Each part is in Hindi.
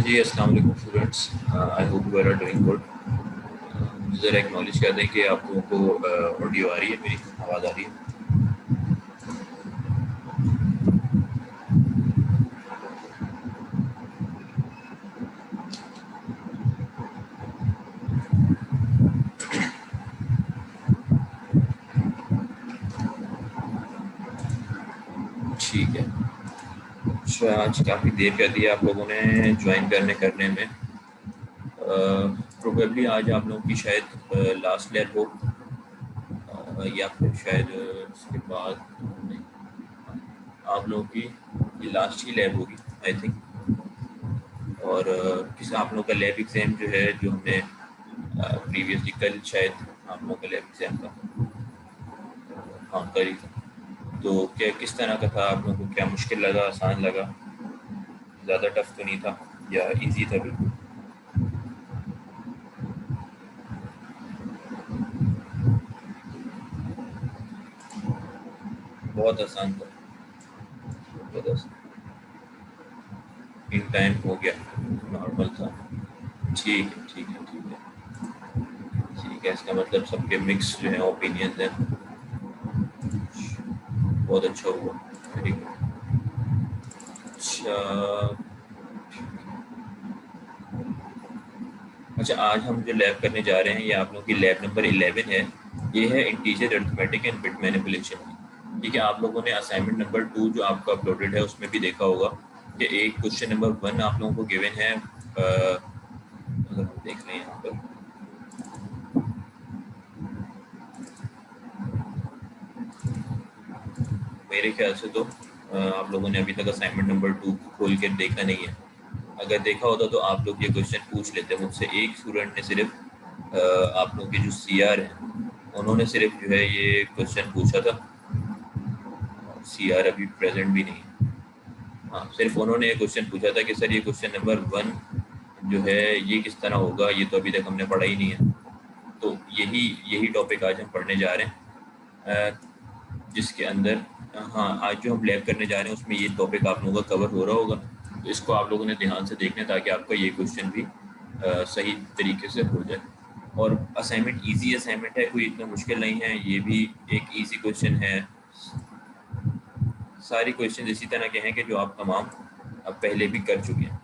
जी अस्सलाम वालेकुम students, I hope you are doing good. मुझे ज़रा एक्नॉलेज कर दें कि आप लोगों को ऑडियो आ रही है, मेरी आवाज़ आ रही है। ठीक है। अच्छा, आज काफ़ी देर कर दिया आप लोगों ने ज्वाइन करने में। प्रोबेबली आज आप लोगों की शायद लास्ट लैब हो, या फिर शायद उसके बाद नहीं, आप लोगों की ये लास्ट ही लैब होगी आई थिंक। और किस आप लोगों का लैब एग्ज़ाम जो है, जो हमने प्रीवियसली कल शायद आप लोगों का लैब एग्ज़ाम था, हाँ कल ही था। तो क्या किस तरह का था, आप लोगों को क्या मुश्किल लगा, आसान लगा, ज़्यादा टफ तो नहीं था या इजी था बिल्कुल? बहुत आसान था, बहुत आसान, इन टाइम हो गया, नॉर्मल था। ठीक है ठीक है ठीक है ठीक है, इसका मतलब सबके मिक्स जो है ओपिनियन है। बहुत अच्छा हुआ, वेरी गुड। अच्छा अच्छा, आज हम जो लैब करने जा रहे हैं ये आप लोगों की लैब नंबर 11 है। ये है integer arithmetic and bit manipulation की। ठीक है, आप लोगों ने असाइनमेंट नंबर 2 जो आपका अपलोडेड है उसमें भी देखा होगा कि एक क्वेश्चन नंबर 1 आप लोगों को गिवन है। अगर हम देख लें यहाँ पर, मेरे ख्याल से तो आप लोगों ने अभी तक असाइनमेंट नंबर 2 खोल के देखा नहीं है। अगर देखा होता तो आप लोग ये क्वेश्चन पूछ लेते मुझसे। एक स्टूडेंट ने सिर्फ आप लोग के जो सीआर हैं उन्होंने सिर्फ जो है ये क्वेश्चन पूछा था। सीआर अभी प्रेजेंट भी नहीं है। हाँ, सिर्फ उन्होंने ये क्वेश्चन पूछा था कि सर ये क्वेश्चन नंबर 1 जो है ये किस तरह होगा, ये तो अभी तक हमने पढ़ा ही नहीं है। तो यही यही टॉपिक आज हम पढ़ने जा रहे हैं, जिसके अंदर हाँ आज जो हम लैब करने जा रहे हैं उसमें ये टॉपिक आप लोगों का कवर हो रहा होगा। तो इसको आप लोगों ने ध्यान से देखना ताकि आपका ये क्वेश्चन भी सही तरीके से हो जाए। और असाइनमेंट इजी असाइनमेंट है, कोई इतना मुश्किल नहीं है। ये भी एक इजी क्वेश्चन है। सारे क्वेश्चन इसी तरह के हैं कि जो आप तमाम अब पहले भी कर चुके हैं।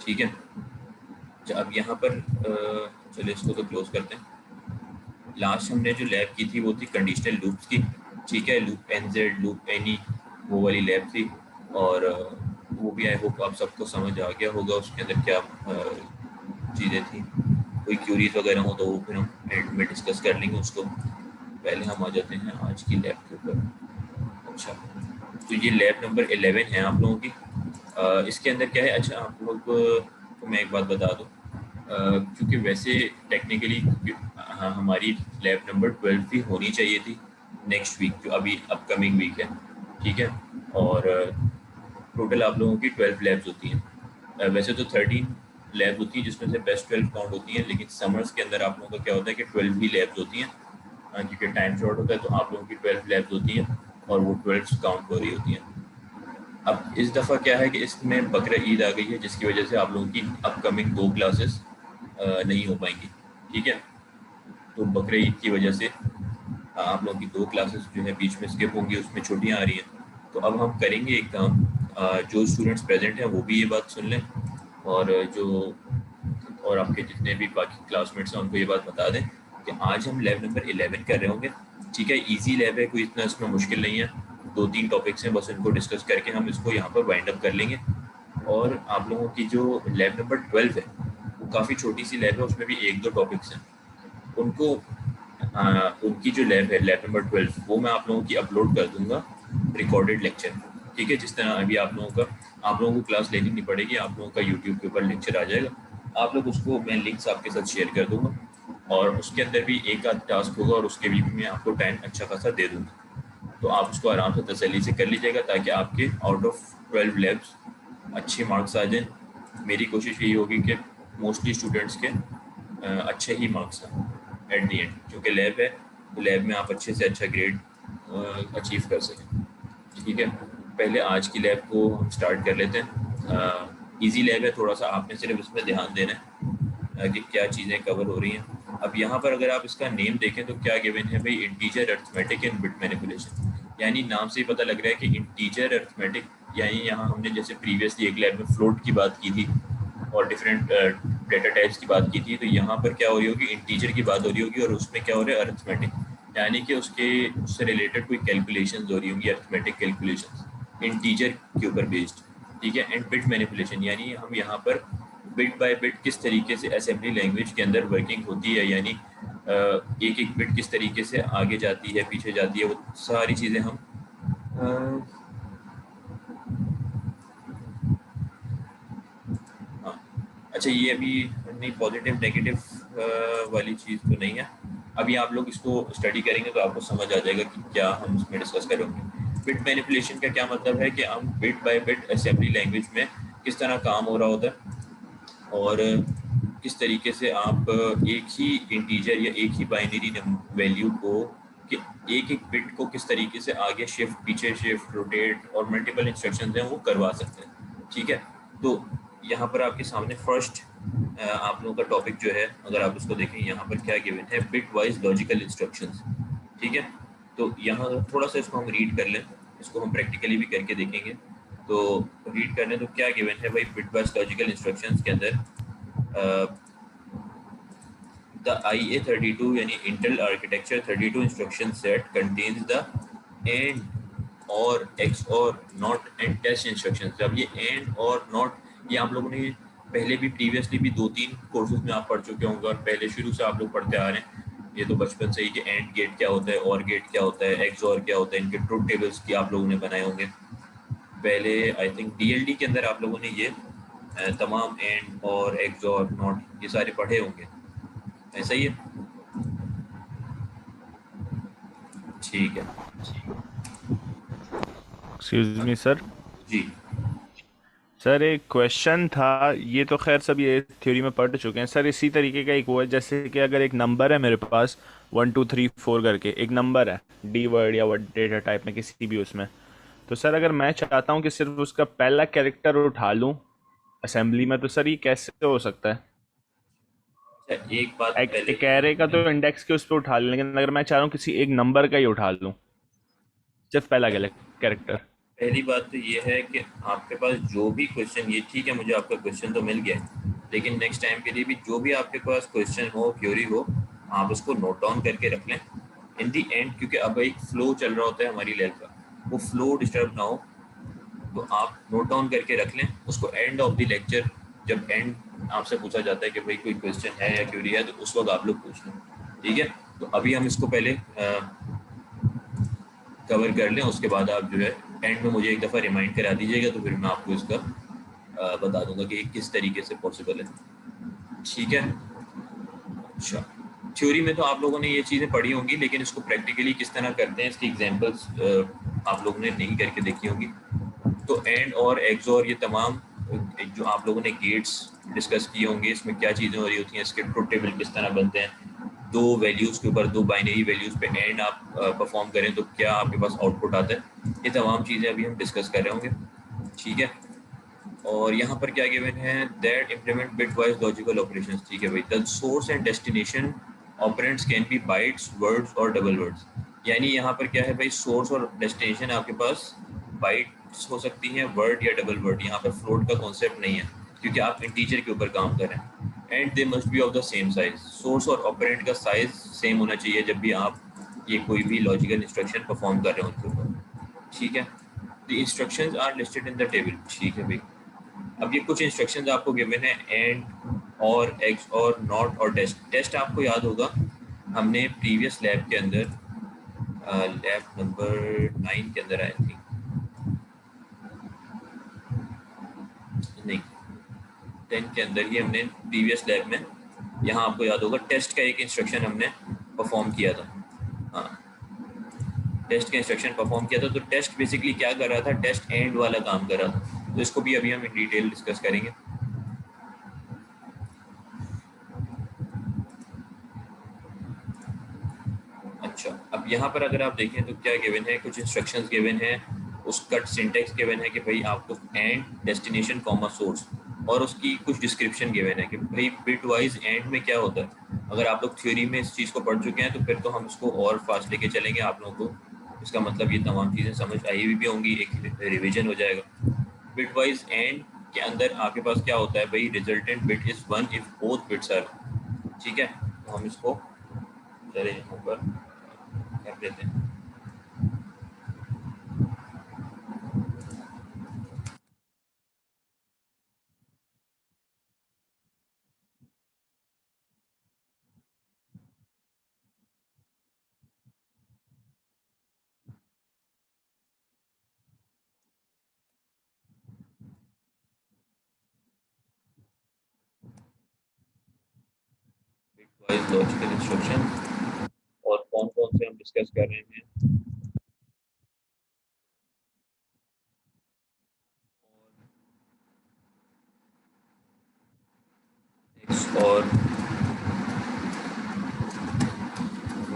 ठीक है, अच्छा अब यहाँ पर चलिए इसको तो क्लोज करते हैं। लास्ट हमने जो लैब की थी वो थी कंडीशनल लूप्स की। ठीक है, लूप एनजेड, लूप एनी, वो वाली लैब थी। और वो भी आई होप आप सबको समझ आ गया होगा उसके अंदर क्या चीज़ें थी। कोई क्यूरीज वगैरह हो तो वो फिर हम एंड में डिस्कस कर लेंगे उसको। पहले हम आ जाते हैं आज की लैब के ऊपर। अच्छा, तो ये लैब नंबर 11 है आप लोगों की। इसके अंदर क्या है, अच्छा आप लोग को मैं एक बात बता दूं, क्योंकि वैसे टेक्निकली हमारी लैब नंबर 12 भी होनी चाहिए थी नेक्स्ट वीक, जो अभी अपकमिंग वीक है। ठीक है, और टोटल आप लोगों की 12 लैब्स होती हैं। वैसे तो 13 लैब होती हैं जिसमें से बेस्ट 12 काउंट होती हैं, लेकिन समर्स के अंदर आप लोगों का क्या होता है कि 12 ही लैब्स होती हैं, क्योंकि टाइम शॉर्ट होता है। तो आप लोगों की 12 लैब्स होती हैं और वो 12 काउंट हो रही होती हैं। अब इस दफ़ा क्या है कि इसमें बकरा ईद आ गई है, जिसकी वजह से आप लोगों की अपकमिंग 2 क्लासेस नहीं हो पाएंगी। ठीक है, तो बकरा ईद की वजह से आप लोगों की 2 क्लासेस जो है बीच में स्किप होंगी, उसमें छुट्टियां आ रही हैं। तो अब हम करेंगे एक काम, जो स्टूडेंट्स प्रेजेंट हैं वो भी ये बात सुन लें, और जो और आपके जितने भी बाकी क्लासमेट्स हैं उनको ये बात बता दें कि आज हम लैब नंबर 11 कर रहे होंगे। ठीक है, इजी लैब है, कोई इतना इसमें मुश्किल नहीं है। 2-3 टॉपिक्स हैं, बस इनको डिस्कस करके हम इसको यहाँ पर वाइंड अप कर लेंगे। और आप लोगों की जो लैब नंबर 12 है वो काफ़ी छोटी सी लैब है, उसमें भी 1-2 टॉपिक्स हैं। उनको उनकी जो लैब है लैब नंबर 12 वो मैं आप लोगों की अपलोड कर दूंगा रिकॉर्डेड लेक्चर। ठीक है, जिस तरह अभी आप लोगों को क्लास लेनी नहीं पड़ेगी, आप लोगों का यूट्यूब के ऊपर लेक्चर आ जाएगा। आप लोग उसको, मैं लिंक्स आपके साथ शेयर कर दूंगा, और उसके अंदर भी एक आध टास्क होगा और उसके भी मैं आपको टाइम अच्छा खासा दे दूंगा। तो आप उसको आराम से तसल्ली से कर लीजिएगा ताकि आपके आउट ऑफ 12 लैब्स अच्छे मार्क्स आ जाएं। मेरी कोशिश यही होगी कि मोस्टली स्टूडेंट्स के अच्छे ही मार्क्स आए एट दी एंड, क्योंकि लैब है तो लैब में आप अच्छे से अच्छा ग्रेड अचीव कर सकें। ठीक है, पहले आज की लैब को हम स्टार्ट कर लेते हैं। इजी लैब है, थोड़ा सा आपने सिर्फ इसमें ध्यान देना है कि क्या चीज़ें कवर हो रही हैं। अब यहाँ पर अगर आप इसका नेम देखें तो क्या गिवन है भाई, integer arithmetic and bit manipulation. यानी नाम से ही पता लग रहा है कि इंटीजर अरिथमेटिक, यानी यहाँ हमने जैसे प्रीवियसली एक लैब में फ्लोट की बात की थी और डिफरेंट डेटा टाइप्स की बात की थी, तो यहाँ पर क्या हो रही होगी, इंटीजर की बात हो रही होगी और उसमें क्या हो रहा है, अरिथमेटिक, यानी कि उससे रिलेटेड कोई कैलकुलेशन हो रही होंगी, अरिथमेटिक कैलकुलेशन इंटीजर के ऊपर बेस्ड। ठीक है। एंड बिट मैनिपुलेशन, यानी हम यहाँ पर बिट बाय बिट किस तरीके से असेंबली लैंग्वेज के अंदर वर्किंग होती है, यानी एक एक बिट किस तरीके से आगे जाती है पीछे जाती है, वो सारी चीज़ें हम हाँ। अच्छा, ये अभी नहीं, पॉजिटिव नेगेटिव वाली चीज़ तो नहीं है। अभी आप लोग इसको स्टडी करेंगे तो आपको समझ आ जाएगा कि क्या हम इसमें डिस्कस करेंगे। बिट मैनिपुलेशन का क्या मतलब है कि हम bit by bit assembly language में किस तरह काम हो रहा होता है और किस तरीके से आप एक ही इंटीजर या एक ही बाइनरी वैल्यू को कि एक एक बिट को किस तरीके से आगे शिफ्ट, पीछे शिफ्ट, रोटेट और मल्टीपल इंस्ट्रक्शंस हैं वो करवा सकते हैं। ठीक है। तो यहाँ पर आपके सामने फर्स्ट आप लोगों का टॉपिक जो है, अगर आप उसको देखें, यहाँ पर क्या गिवन है, बिट वाइज लॉजिकल इंस्ट्रक्शंस। ठीक है। तो यहाँ थोड़ा सा इसको हम रीड कर लें, इसको हम प्रैक्टिकली भी करके देखेंगे। तो रीड करने तो क्या गिवन है भाई, बिट वाइज लॉजिकल इंस्ट्रक्शंस के अंदर the IA32 यानी Intel Architecture 32 instruction set contains the AND और XOR NOT and test instructions। अब ये AND और NOT ये आप लोगों ने पहले भी प्रीवियसली भी 2-3 कोर्सेज में आप पढ़ चुके होंगे और पहले शुरू से आप लोग पढ़ते आ रहे हैं ये तो बचपन से ही कि AND गेट क्या होता है, OR गेट क्या होता है, XOR क्या होता है, इनके ट्रुथ टेबल्स की आप लोगों ने बनाए होंगे पहले। आई थिंक DLD के अंदर आप लोगों ने ये तमाम AND और XOR NOT ये सारे पढ़े होंगे, ऐसा ही है। ठीक है। Excuse me sir. जी सर एक क्वेश्चन था, ये तो खैर सब ये थ्योरी में पढ़ चुके हैं सर। इसी तरीके का एक वो है, जैसे कि अगर एक नंबर है मेरे पास 1 2 3 4 करके एक नंबर है, डी वर्ड या वर्ड डेटा टाइप में किसी भी उसमें, तो सर अगर मैं चाहता हूँ कि सिर्फ उसका पहला कैरेक्टर उठा लूँ असेंबली में, तो सर ये कैसे हो सकता है? अच्छा, एक बात पहले एक एरे का तो इंडेक्स के उस पर उठा लें, लेकिन अगर मैं चाह रहा हूँ किसी एक नंबर का ही उठा लूँ, सिर्फ पहला कैरेक्टर। पहली बात तो ये है कि आपके पास जो भी क्वेश्चन, ये ठीक है मुझे आपका क्वेश्चन तो मिल गया है, लेकिन नेक्स्ट टाइम के लिए भी जो भी आपके पास क्वेश्चन हो, क्यूरी हो, आप उसको नोट डाउन करके रख लें इन दी एंड, क्योंकि अब एक फ्लो चल रहा होता है हमारी लैब का, वो फ्लो डिस्टर्ब ना हो, तो आप नोट डाउन करके रख लें उसको। एंड ऑफ द लेक्चर जब एंड आपसे पूछा जाता है कि भाई कोई क्वेश्चन है या क्यूरी है, तो उस वक्त आप लोग पूछ लें। ठीक है। तो अभी हम इसको पहले कवर कर लें, उसके बाद आप जो है एंड में मुझे एक दफ़ा रिमाइंड करा दीजिएगा, तो फिर मैं आपको इसका बता दूंगा कि किस तरीके से पॉसिबल है। ठीक है। अच्छा, थ्योरी में तो आप लोगों ने ये चीज़ें पढ़ी होंगी, लेकिन इसको प्रैक्टिकली किस तरह करते हैं इसकी एग्जांपल्स आप लोगों ने नहीं करके देखी होंगी। तो एंड और एक्सोर ये तमाम जो आप लोगों ने गेट्स डिस्कस किए होंगे, इसमें क्या चीज़ें हो रही होती हैं, इसके ट्रुथ टेबल किस तरह बनते हैं, दो वैल्यूज़ के ऊपर, दो बाइनरी वैल्यूज़ पे एंड आप परफॉर्म करें तो क्या आपके पास आउटपुट आता है, ये तमाम चीज़ें अभी हम डिस्कस कर रहे होंगे। ठीक है। और यहाँ पर क्या गिवन है, that implement bit wise logical operations. ठीक है भाई, the source and destination operands can be bytes, words और डबल वर्ड्स। यानी यहाँ पर क्या है भाई, सोर्स और डेस्टिनेशन आपके पास बाइट्स हो सकती हैं, वर्ड या डबल वर्ड। यहाँ पर फ्लोट का कॉन्सेप्ट नहीं है क्योंकि आप इंटीजर के ऊपर काम कर रहे हैं। And they must be of the same size, source और ऑपरेंड का साइज सेम होना चाहिए जब भी आप ये कोई भी लॉजिकल इंस्ट्रक्शन परफॉर्म कर रहे हो उनके ऊपर। ठीक है। The instructions are listed in the table. ठीक है भाई। अब ये कुछ इंस्ट्रक्शंस आपको गिवन है, एंड और एक्स और नॉट और टेस्ट। टेस्ट आपको याद होगा हमने प्रीवियस लैब के अंदर लैब नंबर 9 के अंदर आई थी, नहीं 10 के अंदर ही हमने प्रीवियस लैब में, यहाँ आपको याद होगा टेस्ट का एक इंस्ट्रक्शन हमने परफॉर्म किया था। हाँ, टेस्ट का इंस्ट्रक्शन परफॉर्म किया था। तो टेस्ट बेसिकली क्या कर रहा था, टेस्ट एंड वाला काम कर रहा था। तो इसको भी अभी हम इन डिटेल डिस्कस करेंगे। अच्छा, अब यहाँ पर अगर आप देखें तो क्या गिवन है, कुछ इंस्ट्रक्शंस गिवन है, उसका सिंटेक्स गिवन है कि भाई आपको एंड डेस्टिनेशन कॉमा सोर्स, और उसकी कुछ डिस्क्रिप्शन गिवन है कि भाई बिट वाइज एंड में क्या होता है। अगर आप लोग थ्योरी में इस चीज़ को पढ़ चुके हैं तो फिर तो हम इसको और फास्ट लेके चलेंगे आप लोगों को। इसका मतलब ये तमाम चीज़ें समझ आई हुई भी होंगी, एक रिवीजन हो जाएगा। बिट वाइज एंड के अंदर आपके पास क्या होता है भाई, resultant bit is 1 if both bits are. ठीक है, तो हम इसको चले यहाँ पर कर देते हैं। बिट वाइज लॉजिकल इंस्ट्रक्शन और कौन कौन से हम डिस्कस कर रहे हैं। एक्स और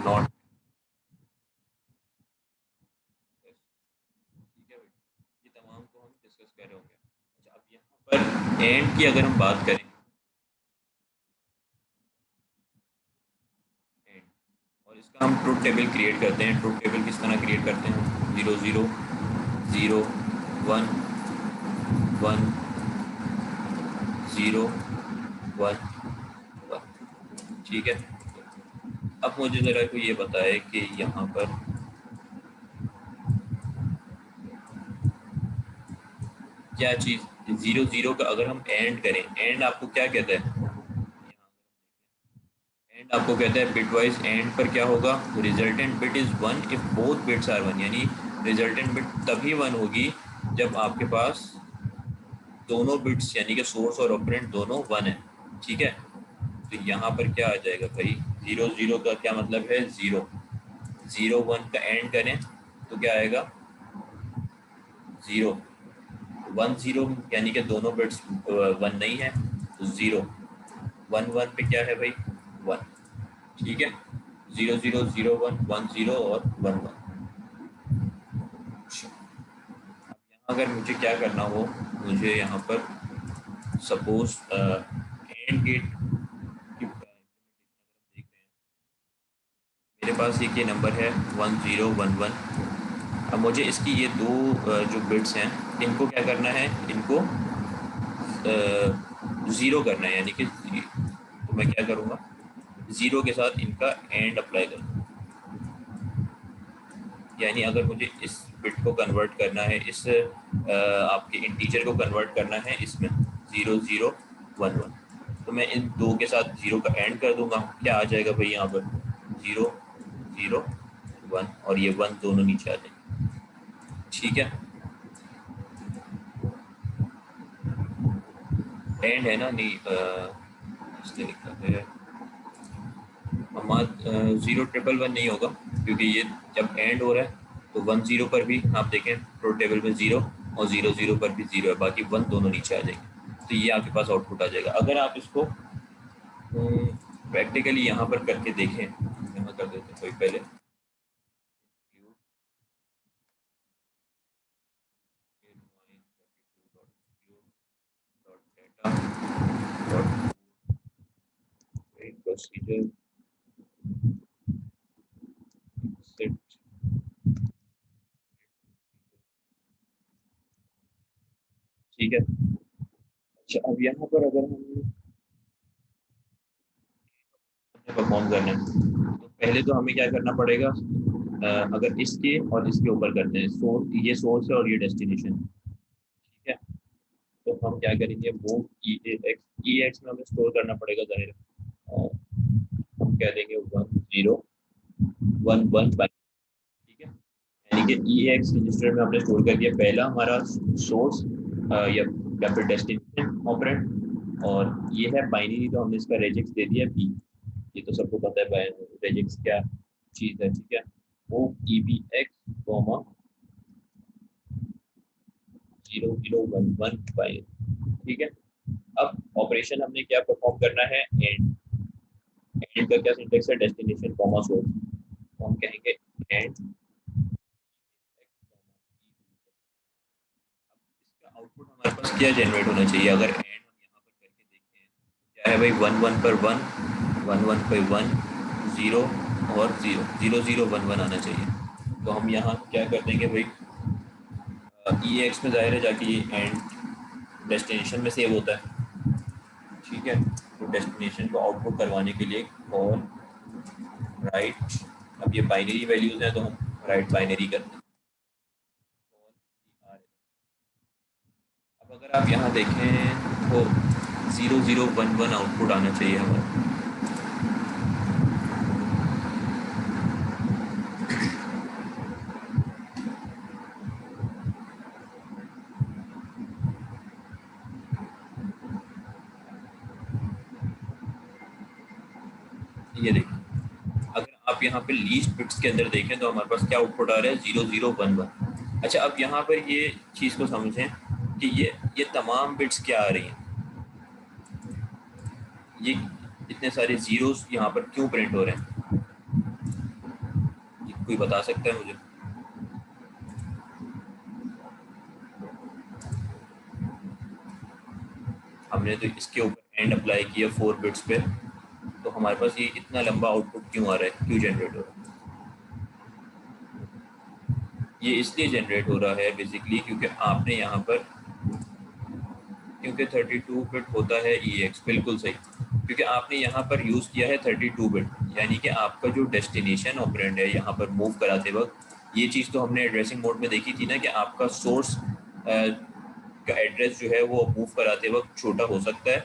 नॉट। ठीक है भाई, ये तमाम को हम डिस्कस कर रहे होंगे। अच्छा, अब यहाँ पर एंड की अगर हम बात करें, एंड और इसका हम ट्रुथ टेबल क्रिएट करते हैं। ट्रुथ टेबल किस तरह क्रिएट करते हैं, 0 0 0 1 1 0 1 1। ठीक है, अब मुझे ज़रा को ये बताए कि यहाँ पर क्या चीज़ 0 0 का अगर हम एंड करें, एंड आपको क्या कहता है, एंड आपको कहता है बिट वाइज एंड पर क्या होगा, resultant bit is 1 if both bits are 1। यानी रिजल्टेंट बिट तभी 1 होगी जब आपके पास दोनों बिट्स यानी कि सोर्स और ऑपरेंड दोनों 1 है। ठीक है, तो यहाँ पर क्या आ जाएगा भाई, 0 0 का क्या मतलब है, 0 0 1 का एंड करें तो क्या आएगा, 0 1 0 यानी कि दोनों बिट्स 1 नहीं है, तो 0 1 1 पे क्या है भाई, 1। ठीक है, 0 0 0 1 1 0 और 1 1। यहाँ अगर मुझे क्या करना हो, मुझे यहाँ पर सपोज एंड गेट की देख रहे हैं, मेरे पास एक ये नंबर है 1 0 1 1। अब मुझे इसकी ये दो जो बिट्स हैं इनको क्या करना है, इनको ज़ीरो करना है। यानी कि तो मैं क्या करूँगा, ज़ीरो के साथ इनका एंड अप्लाई करूँगा। यानी अगर मुझे इस बिट को कन्वर्ट करना है, इस आपके इंटीजर को कन्वर्ट करना है इसमें 0 0 1 1, तो मैं इन दो के साथ 0 का एंड कर दूंगा। क्या आ जाएगा भाई यहाँ पर, 0 0 1 और ये 1 दोनों नीचे आ जाएंगे। ठीक है, एंड है ना, नहीं इसने लिखा है हमारा 0 ट्रिपल 1 नहीं होगा, क्योंकि ये जब एंड हो रहा है तो 1 0 पर भी आप देखें ट्रुथ टेबल में 0 और 0 0 पर भी 0 है, बाकी 1 दोनों नीचे आ जाएंगे। तो ये आपके पास आउटपुट आ जाएगा। अगर आप इसको प्रैक्टिकली यहाँ पर करके देखें, यहाँ कर देते हैं कोई पहले प्रोसीजर सेट। ठीक है, अच्छा अब यहाँ पर अगर हम परफॉर्म करना है तो पहले तो हमें क्या करना पड़ेगा, अगर इसके और इसके ऊपर करते हैं, सोर्स ये सोर्स है और ये डेस्टिनेशन। ठीक है, तो हम क्या करेंगे, वो ई एक्स में हमें स्टोर करना पड़ेगा जाहिर है। हम कह देंगे 1 0 1 1 बाई। ठीक है, यानी कि ई एक्स रजिस्टर में हमने स्टोर कर दिया पहला हमारा सोर्स या फिर डेस्टिनेशन ऑपरेंड, और ये है बाइनरी, तो हमने इसका रेजिक्स दे दिया बी। ये तो सबको पता है रेजिक्स क्या चीज़ है। ठीक है, वो E B X comma 0 0 1 1 binary. ठीक है, अब ऑपरेशन हमने क्या परफॉर्म करना है, एंड। एंड का क्या सिंटेक्स है, डेस्टिनेशन कॉमा सोर्स, तो हम कहेंगे एंड। इसका आउटपुट हमारे पास क्या जनरेट होना चाहिए, अगर एंड क्या है भाई, 1 1 पर 1, 1 1 पर 1, 0 और 0, 0 0 1 1 आना चाहिए। तो हम यहाँ क्या कर देंगे भाई, ई एक्स में ज़ाहिर है जाके ये एंड डेस्टिनेशन में सेव होता है, ठीक है। तो डेस्टिनेशन को आउटपुट करवाने के लिए और राइट, अब ये बाइनरी वैल्यूज़ हैं तो हम राइट बाइनरी करते हैं। अब अगर आप यहाँ देखें तो 0 0 1 1 आउटपुट आना चाहिए हमारा। ये देखिए, अगर आप यहाँ पे लीस्ट बिट्स के अंदर देखें तो हमारे पास क्या आउटपुट आ रहा है, 0 0 1 1। अच्छा, अब यहाँ पर ये चीज़ को समझें कि ये तमाम बिट्स क्या आ रही हैं, ये इतने सारे जीरोस यहाँ पर क्यों प्रिंट हो रहे हैं, ये कोई बता सकता है मुझे? हमने तो इसके ऊपर एंड अप्लाई किया 4 बिट्स पे, तो हमारे पास ये इतना लंबा आउटपुट क्यों आ रहा है, क्यों जनरेट हो रहा है? ये इसलिए जनरेट हो रहा है बेसिकली क्योंकि आपने यहाँ पर, क्योंकि 32 बिट होता है ई एक्स, बिल्कुल सही, क्योंकि आपने यहाँ पर यूज़ किया है 32 बिट, यानी कि आपका जो डेस्टिनेशन ऑपरेंड है यहाँ पर मूव कराते वक्त, ये चीज़ तो हमने एड्रेसिंग मोड में देखी थी ना कि आपका सोर्स का एड्रेस जो है वो मूव कराते वक्त छोटा हो सकता है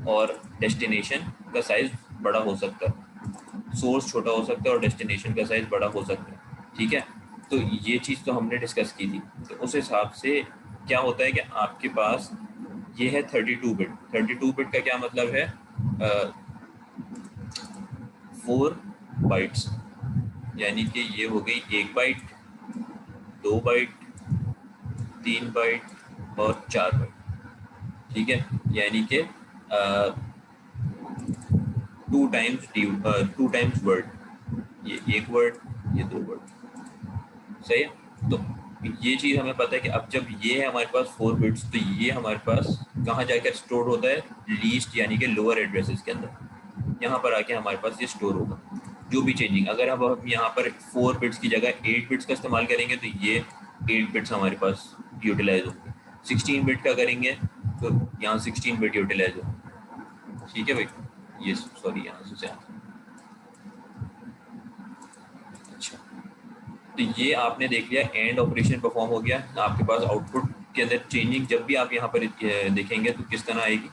और डेस्टिनेशन का साइज़ बड़ा हो सकता है, सोर्स छोटा हो सकता है और डेस्टिनेशन का साइज़ बड़ा हो सकता है, ठीक है। तो ये चीज़ तो हमने डिस्कस की थी। तो उस हिसाब से क्या होता है कि आपके पास ये है 32 बिट। 32 बिट का क्या मतलब है, 4 बाइट्स, यानी कि ये हो गई 1 बाइट, 2 बाइट, 3 बाइट और 4 बाइट, ठीक है। यानी कि 2 टाइम्स 2 टाइम्स वर्ड, ये 1 वर्ड, ये 2 वर्ड, सही है। तो ये चीज़ हमें पता है कि अब जब ये है हमारे पास 4 बिट्स, तो ये हमारे पास कहाँ जाकर स्टोर होता है, लीस्ट यानी कि लोअर एड्रेसेस के अंदर, यहाँ पर आके हमारे पास ये स्टोर होगा। जो भी चेंजिंग, अगर अब हम यहाँ पर 4 बिट्स की जगह 8 बिट्स का इस्तेमाल करेंगे तो ये 8 बिट्स हमारे पास यूटिलाइज होंगे, 16 बिट का करेंगे तो यहाँ 16 बिट यूटिलाइज होंगे, ठीक है भाई। ये सॉरी यहाँ से अच्छा, तो ये आपने देख लिया, एंड ऑपरेशन परफॉर्म हो गया, आपके पास आउटपुट के अंदर चेंजिंग जब भी आप यहाँ पर देखेंगे तो किस तरह आएगी,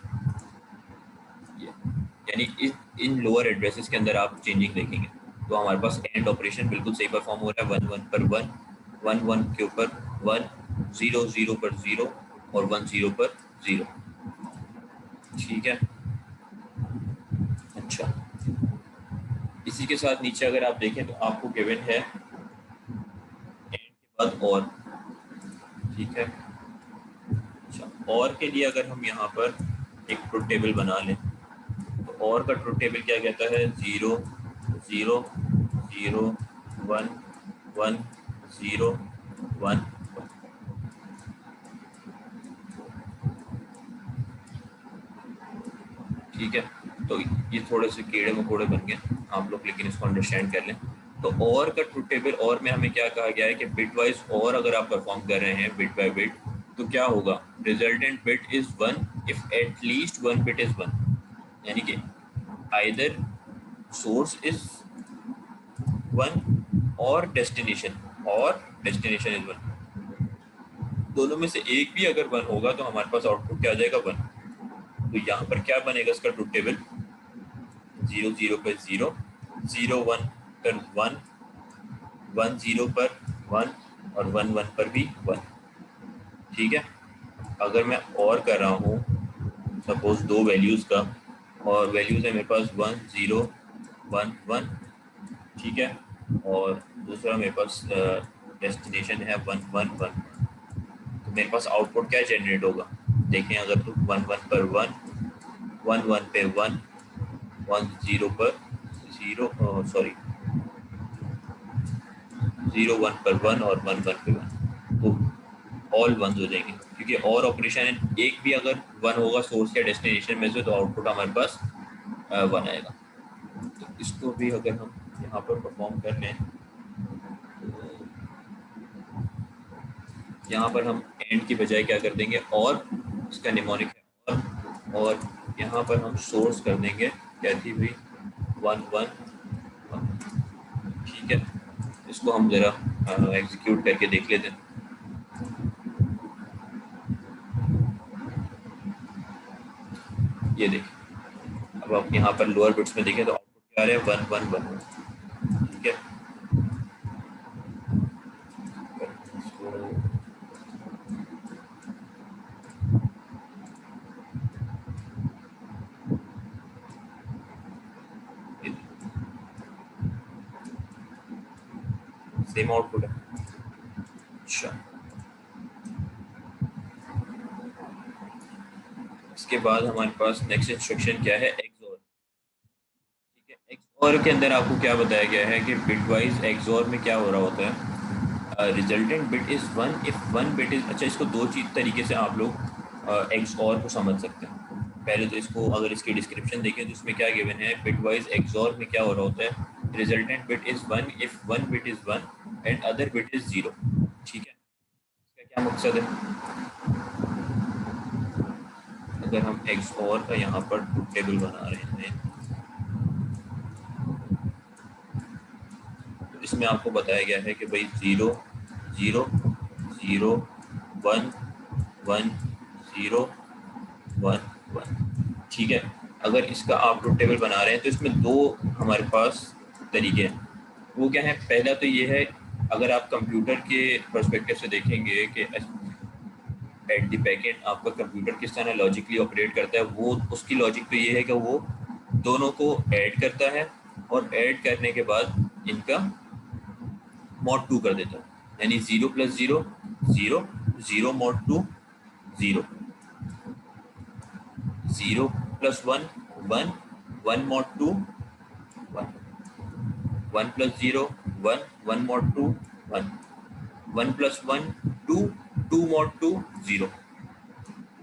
यानी इन लोअर एड्रेसेस के अंदर आप चेंजिंग देखेंगे तो हमारे पास एंड ऑपरेशन बिल्कुल सही परफॉर्म हो रहा है, 1 1 पर 1, 1 1 के ऊपर 1, 0 0 पर 0 और 1 0 पर 0, ठीक है। अच्छा, इसी के साथ नीचे अगर आप देखें तो आपको गिवन है एंड के बाद और, ठीक है। अच्छा, और के लिए अगर हम यहाँ पर एक ट्रुथ टेबल बना लें तो और का ट्रुथ टेबल क्या कहता है, 0 0 0 1 1 0 1 1, ठीक है। तो ये थोड़े से कीड़े मकोड़े बन गए आप लोग, लेकिन इसको अंडरस्टैंड कर लें। तो और का ट्रुथ टेबल, और में हमें क्या कहा गया है कि बिट वाइज और अगर आप परफॉर्म कर रहे हैं बिट बाय बिट तो क्या होगा, resultant bit is 1 if at least 1 bit is 1, यानी कि आइदर सोर्स इज 1 और डेस्टिनेशन इज 1, दोनों में से एक भी अगर 1 होगा तो हमारे पास आउटपुट क्या आ जाएगा, 1। तो यहाँ पर क्या बनेगा इसका ट्रुथ टेबल, 0 0 पर 0, 0 1 पर 1, 1 0 पर 1 और 1 1 पर भी 1, ठीक है। अगर मैं और कर रहा हूँ सपोज 2 वैल्यूज़ का, और वैल्यूज़ है मेरे पास 1 0 1 1, ठीक है, और दूसरा मेरे पास डेस्टिनेशन है 1 1 1, तो मेरे पास आउटपुट क्या जनरेट होगा, देखें अगर तो 1 1 पर 1, 1 1 पे 1, 1 0 पर 0, सॉरी 0 1 पर 1 और 1 1 पे 1, तो ऑल 1 हो जाएंगे क्योंकि और ऑपरेशन एक भी अगर 1 होगा सोर्स या डेस्टिनेशन में से तो आउटपुट हमारे पास 1 आएगा। तो इसको भी अगर हम यहाँ पर परफॉर्म कर लें तो यहाँ पर हम एंड की बजाय क्या कर देंगे, और इसका निमोनिक है और यहाँ पर हम सोर्स कर देंगे क्या थी भाई 1 1 1। ठीक है, इसको हम ज़रा एग्जीक्यूट करके देख लेते हैं। ये देखिए, अब आप यहाँ पर लोअर बिट्स में देखें तो आउटपुट क्या आ रहा है 1 1 1। ठीक है, सेम आउटपुट है। अच्छा, इसके बाद हमारे पास नेक्स्ट इंस्ट्रक्शन क्या है, एक्सओर। ठीक है, एक्सओर के अंदर आपको क्या बताया गया है कि बिटवाइज एक्सओर में क्या हो रहा होता है, resultant bit is 1 if 1 bit is. अच्छा, इसको दो चीज़ तरीके से आप लोग एक्सओर को समझ सकते हैं। पहले तो इसको अगर इसकी डिस्क्रिप्शन देखें तो इसमें क्या गिवन है, बिटवाइज एक्सओर में क्या हो रहा होता है, resultant bit is 1 if 1 bit is 1 and other bit is 0। ठीक है, इसका क्या मकसद है, अगर हम एक्सओर का यहाँ पर ट्रुथ टेबल बना रहे हैं तो इसमें आपको बताया गया है कि भाई 0 0 0 1 1 0 1 1। ठीक है, अगर इसका आप ट्रुथ टेबल बना रहे हैं तो इसमें दो हमारे पास तरीके हैं। वो क्या है, पहला तो ये है, अगर आप कंप्यूटर के पर्सपेक्टिव से देखेंगे कि एट द बैक एंड आपका कंप्यूटर किस तरह लॉजिकली ऑपरेट करता है, वो उसकी लॉजिक तो ये है कि वो दोनों को ऐड करता है और ऐड करने के बाद इनका mod 2 कर देता है, यानी 0 + 0 0 0 mod 2 0 0 + 1 1 1 mod 2 1 1 + 0 1 1 mod 2 1 1 + 1 2 2 mod 2 0।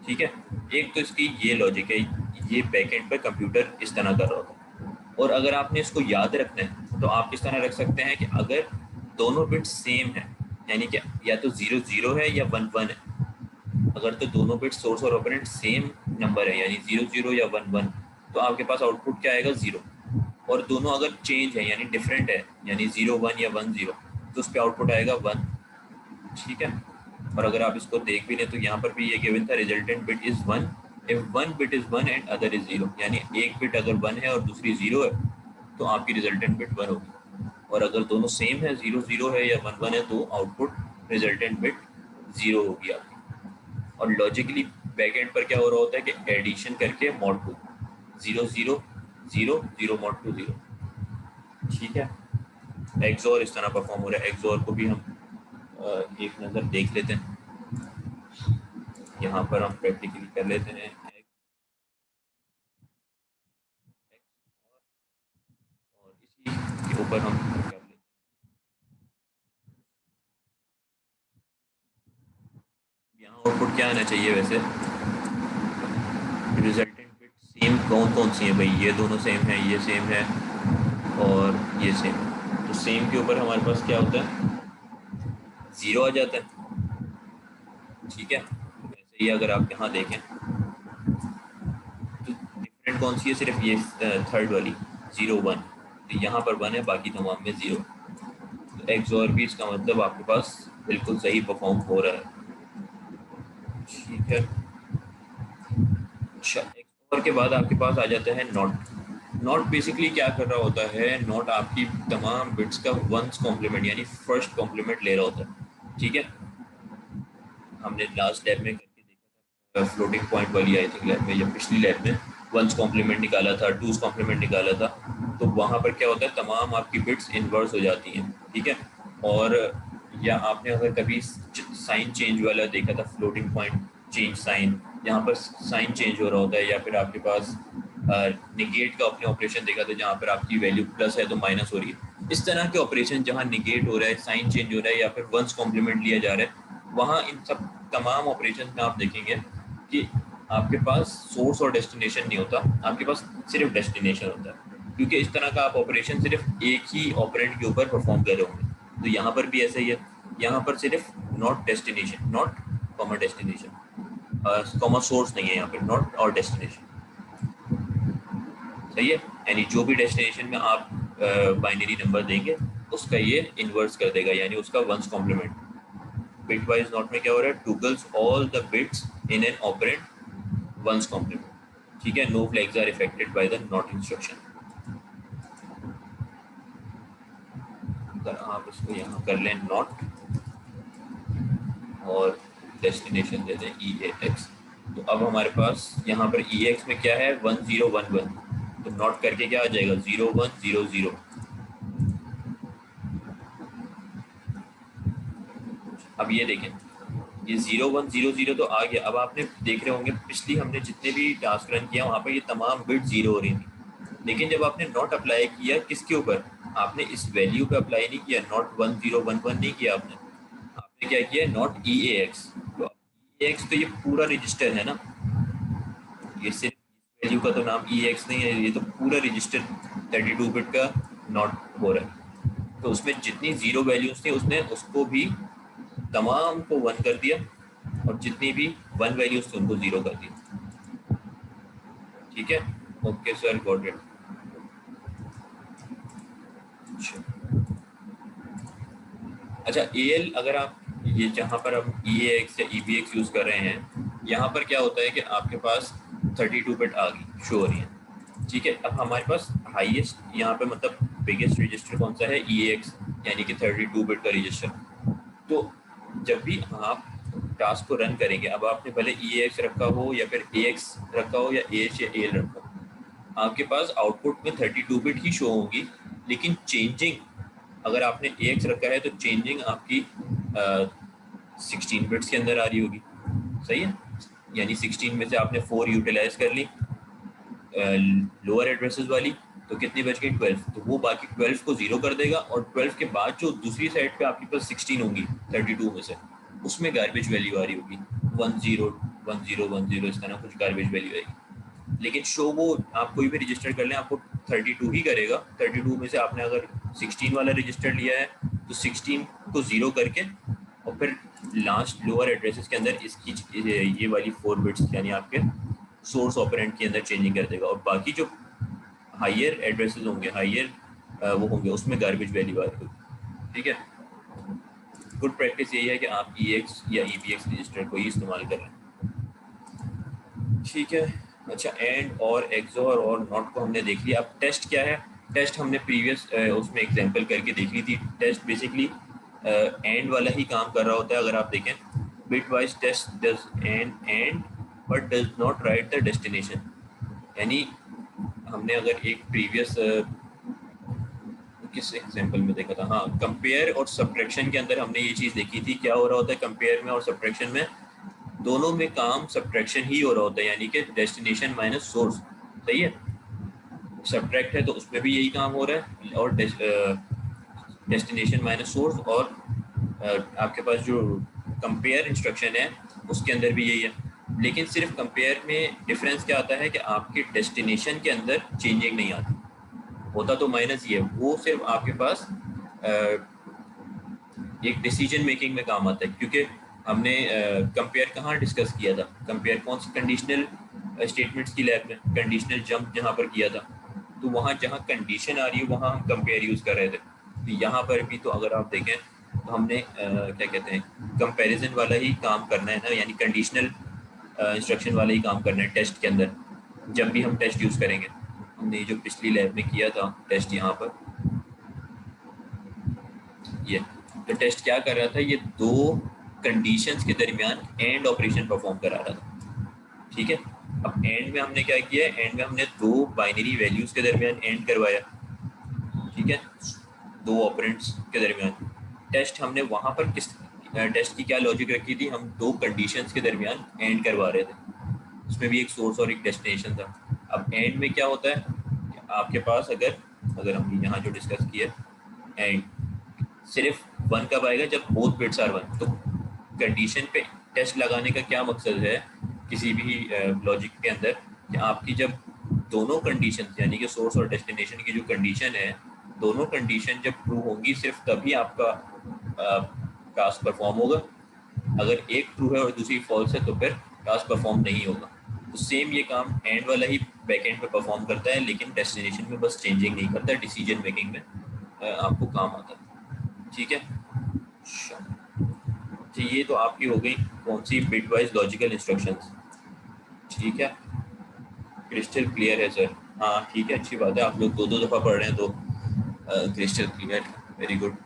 ठीक है, एक तो इसकी ये लॉजिक है, ये बैकएंड पर कंप्यूटर इस तरह कर रहा होता है। और अगर आपने इसको याद रखना है तो आप इस तरह रख सकते हैं कि अगर दोनों बिट सेम है, यानी कि या तो 0 0 है या 1 1 है, अगर तो दोनों बिट सोर्स और ऑपरेंड सेम नंबर है यानी 0 0 या 1 1, तो आपके पास आउटपुट क्या आएगा 0। और दोनों अगर चेंज है यानी डिफरेंट है, यानी 0 1 या 1 0, तो उस पर आउटपुट आएगा 1। ठीक है, और अगर आप इसको देख भी लें तो यहाँ पर भी ये गिवन था, resultant bit is 1 if 1 bit is 1 and other is 0, यानी एक बिट अगर 1 है और दूसरी 0 है तो आपकी रिजल्टेंट बिट 1 होगी। और अगर दोनों सेम है, 0 0 है या 1 1 है, तो आउटपुट रिजल्टेंट बिट 0 होगी आपकी। और लॉजिकली बैक एंड पर क्या हो रहा होता है कि एडिशन करके mod 2 0 0 0 0 mod 2 0। ठीक है, एक्सओर इस तरह परफॉर्म हो रहा है। एक्सओर को भी हम एक नज़र देख लेते हैं, यहाँ पर हम प्रैक्टिकली कर लेते हैं और इसी के ऊपर हम कर लेते हैं। यहाँ आउटपुट क्या आना चाहिए वैसे, रिजल्टेंट बिट सेम कौन कौन सी है भाई, ये दोनों सेम है, ये सेम है और ये सेम है। तो सेम के ऊपर हमारे पास क्या होता है, 0 आ जाता है। ठीक है, वैसे ही अगर आप यहाँ देखें तो डिफरेंट कौन सी है, सिर्फ ये थर्ड वाली 0 1, तो यहाँ पर 1 है, बाकी तमाम में 0। तो एक्सओर भी इसका मतलब आपके पास बिल्कुल सही परफॉर्म हो रहा है। ठीक है, अच्छा, एक्सओर के बाद आपके पास आ जाता है नॉट। नॉट बेसिकली क्या कर रहा होता है, नॉट आपकी तमाम बिट्स का वंस कॉम्प्लीमेंट यानी फर्स्ट कॉम्प्लीमेंट ले रहा होता है। ठीक है, हमने लास्ट लैब में करके देखा था, फ्लोटिंग पॉइंट वाली आई थिंक लैब में या पिछली लैब में वंस कॉम्प्लीमेंट निकाला था, टूज कॉम्प्लीमेंट निकाला था। तो वहाँ पर क्या होता है, तमाम आपकी बिट्स इन्वर्स हो जाती हैं। ठीक है, और या आपने अगर कभी साइन चेंज वाला देखा था, फ्लोटिंग पॉइंट चेंज साइन, यहाँ पर साइन चेंज हो रहा होता है, या फिर आपके पास निगेट का अपने ऑपरेशन देखा था जहाँ पर आपकी वैल्यू प्लस है तो माइनस हो रही है। इस तरह के ऑपरेशन जहाँ निगेट हो रहा है, साइन चेंज हो रहा है या फिर वंस कॉम्प्लीमेंट लिया जा रहा है, वहाँ इन सब तमाम ऑपरेशन में आप देखेंगे कि आपके पास सोर्स और डेस्टिनेशन नहीं होता, आपके पास सिर्फ डेस्टिनेशन होता है, क्योंकि इस तरह का आप ऑपरेशन सिर्फ एक ही ऑपरेंड के ऊपर परफॉर्म कर रहे होंगे। तो यहाँ पर भी ऐसा ही है, यहाँ पर सिर्फ not destination, not comma destination, comma source नहीं है यहाँ पे, नॉट और डेस्टिनेशन, सही है। यानी जो भी डेस्टिनेशन में आप बाइनरी नंबर देंगे उसका ये इन्वर्स कर देगा, यानी उसका ones complement. Bit wise not में क्या हो रहा है, toggles all the bits in an operand ones complement, ठीक है। No flags are affected by the not instruction. अगर आप इसको यहाँ कर लें नॉट और डेस्टिनेशन दे दें EAX, तो अब हमारे पास यहाँ पर EAX में क्या है 1011, तो नॉट करके क्या आ जाएगा 0100। अब ये देखें, ये 0100 तो आ गया। अब आपने देख रहे होंगे पिछली हमने जितने भी टास्क रन किया वहाँ पर ये तमाम बिट जीरो हो रही थी, लेकिन जब आपने नॉट अप्लाई किया किसके ऊपर, आपने इस वैल्यू पे अप्लाई नहीं किया, नॉट 1011 नहीं किया आपने, आपने क्या किया नॉट EAX। तो EAX तो ये पूरा रजिस्टर है ना, ये सिर्फ वैल्यू का तो नाम EAX नहीं है, ये तो पूरा रजिस्टर 32 बिट का नॉट हो रहा है। तो उसमें जितनी जीरो वैल्यूज थी उसने उसको भी तमाम को 1 कर दिया, और जितनी भी 1 वैल्यूज थी उनको 0 कर दिया, ठीक है। Okay sir, got it. अच्छा AL, अगर आप ये जहाँ पर हम EAX या EBX यूज़ कर रहे हैं, यहाँ पर क्या होता है कि आपके पास 32 बिट आ गई शो हो रही है, ठीक है। अब हमारे पास हाईएस्ट यहाँ पे मतलब बिगेस्ट रजिस्टर कौन सा है, EAX, यानी कि 32 बिट का रजिस्टर। तो जब भी आप टास्क को रन करेंगे, अब आपने भले EAX रखा हो या फिर AX रखा हो या AH या AL रखा हो, आपके पास आउटपुट में 32 बिट ही शो होगी, लेकिन चेंजिंग अगर आपने AX रखा है तो चेंजिंग आपकी 16 बिट्स के अंदर आ रही होगी, सही है। यानी 16 में से आपने 4 यूटिलाइज कर ली लोअर एड्रेसेस वाली, तो कितनी बच गई 12, तो वो बाकी 12 को 0 कर देगा, और 12 के बाद जो दूसरी साइड पे आपके पास 16 होंगी 32 में से, उसमें गार्बेज वैल्यू आ रही होगी 101010, इस तरह कुछ गार्बेज वैल्यू आएगी। लेकिन शो वो आप कोई भी रजिस्टर कर लें आपको 32 ही करेगा। 32 में से आपने अगर 16 वाला रजिस्टर लिया है तो 16 को 0 करके और फिर लास्ट लोअर एड्रेसेस के अंदर इसकी ये वाली 4 बिट्स यानी आपके सोर्स ऑपरेंड के अंदर चेंजिंग कर देगा, और बाकी जो हायर एड्रेसेस होंगे, हायर वो होंगे, उसमें गार्बेज वैल्यू आ रही होगी, ठीक है। गुड प्रैक्टिस यही है कि आप EAX या EBX रजिस्टर को ही इस्तेमाल करें, ठीक है। अच्छा, एंड और एक्सोर और नॉट को हमने देख लिया। अब टेस्ट क्या है, टेस्ट हमने प्रीवियस उसमें एग्जांपल करके देख ली थी। टेस्ट बेसिकली एंड वाला ही काम कर रहा होता है। अगर आप देखें, bitwise test does AND but does not write the destination. यानी हमने अगर एक प्रीवियस किस एग्जांपल में देखा था, हाँ, कंपेयर और सब्ट्रैक्शन के अंदर हमने ये चीज़ देखी थी। क्या हो रहा होता है कंपेयर में और सब्ट्रैक्शन में, दोनों में काम सब्ट्रैक्शन ही हो रहा होता है, यानी कि डेस्टिनेशन माइनस सोर्स, सही है। सब्ट्रैक्ट है तो उसमें भी यही काम हो रहा है, और डेस्टिनेशन माइनस सोर्स, और आपके पास जो कंपेयर इंस्ट्रक्शन है उसके अंदर भी यही है। लेकिन सिर्फ कंपेयर में डिफरेंस क्या आता है कि आपके डेस्टिनेशन के अंदर चेंजिंग नहीं आती, होता तो माइनस ही है, वो सिर्फ आपके पास एक डिसीजन मेकिंग में काम आता है। क्योंकि हमने कंपेयर कहाँ डिस्कस किया था, कंपेयर कौन सी कंडीशनल स्टेटमेंट्स की लैब में, कंडीशनल जंप जहाँ पर किया था, तो वहाँ जहाँ कंडीशन आ रही है वहाँ हम कंपेयर यूज़ कर रहे थे। तो यहाँ पर भी तो अगर आप देखें तो हमने क्या कहते हैं कंपैरिजन वाला ही काम करना है ना, यानी कंडीशनल इंस्ट्रक्शन वाला ही काम करना है टेस्ट के अंदर। जब भी हम टेस्ट यूज़ करेंगे, हमने जो पिछली लैब में किया था टेस्ट, यहाँ पर ये तो टेस्ट क्या कर रहा था, ये दो कंडीशंस के दरमियान एंड ऑपरेशन परफॉर्म करा रहा था, ठीक है। अब एंड में हमने क्या किया, एंड में हमने दो बाइनरी वैल्यूज के दरमियान एंड करवाया, ठीक है, दो ऑपरेंड्स के दरमियान। टेस्ट हमने वहाँ पर किस टेस्ट की क्या लॉजिक रखी थी, हम दो कंडीशंस के दरमियान एंड करवा रहे थे, उसमें भी एक सोर्स और एक डेस्टिनेशन था। अब एंड में क्या होता है कि आपके पास अगर हम यहाँ जो डिस्कस किया, एंड सिर्फ 1 कब आएगा, जब बोथ बिट्स आर 1। तो कंडीशन पे टेस्ट लगाने का क्या मकसद है किसी भी लॉजिक के अंदर, कि आपकी जब दोनों कंडीशन यानी कि सोर्स और डेस्टिनेशन की जो कंडीशन है, दोनों कंडीशन जब ट्रू होंगी सिर्फ तभी आपका टास्क परफॉर्म होगा। अगर एक ट्रू है और दूसरी फॉल्स है तो फिर टास्क परफॉर्म नहीं होगा। तो सेम ये काम एंड वाला ही बैक एंड पे परफॉर्म करता है, लेकिन डेस्टिनेशन में बस चेंजिंग नहीं करता, डिसीजन मेकिंग में आपको काम आता है। ठीक है, तो ये तो आपकी हो गई कौन सी बिटवाइज लॉजिकल इंस्ट्रक्शंस। ठीक है, क्रिस्टल क्लियर है सर। हाँ ठीक है, अच्छी बात है, आप लोग दो दो दफ़ा पढ़ रहे हैं तो क्रिस्टल क्लियर, वेरी गुड।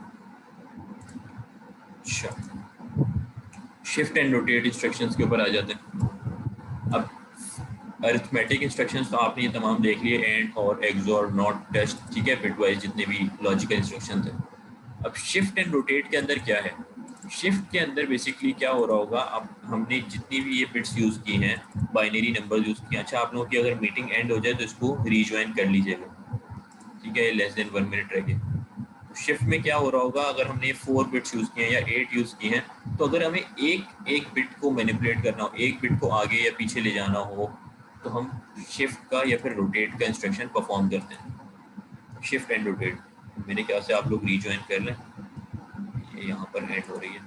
अच्छा, शिफ्ट एंड रोटेट इंस्ट्रक्शंस के ऊपर आ जाते हैं। अब अरिथमेटिक इंस्ट्रक्शंस तो आपने ये तमाम देख लिए, एंड और एक्सॉर नॉट टेस्ट, ठीक है, बिटवाइज जितने भी लॉजिकल इंस्ट्रक्शंस हैं। अब शिफ्ट एंड रोटेट के अंदर क्या है, शिफ्ट के अंदर बेसिकली क्या हो रहा होगा, अब हमने जितनी भी ये बिट्स यूज़ की हैं, बाइनरी नंबर यूज़ किए। अच्छा, आप लोगों की अगर मीटिंग एंड हो जाए तो इसको रीज्वाइन कर लीजिएगा, ठीक है, लेस देन 1 मिनट रह गए। शिफ्ट में क्या हो रहा होगा, अगर हमने 4 बिट्स यूज़ किए हैं या 8 यूज़ किए हैं, तो अगर हमें एक बिट को मैनिपुलेट करना हो, एक बिट को आगे या पीछे ले जाना हो, तो हम शिफ्ट का या फिर रोटेट का इंस्ट्रक्शन परफॉर्म करते हैं, शिफ्ट एंड रोटेट। मेरे ख्याल से आप लोग रीज्वाइन कर लें, ये यहाँ पर एड हो रही है।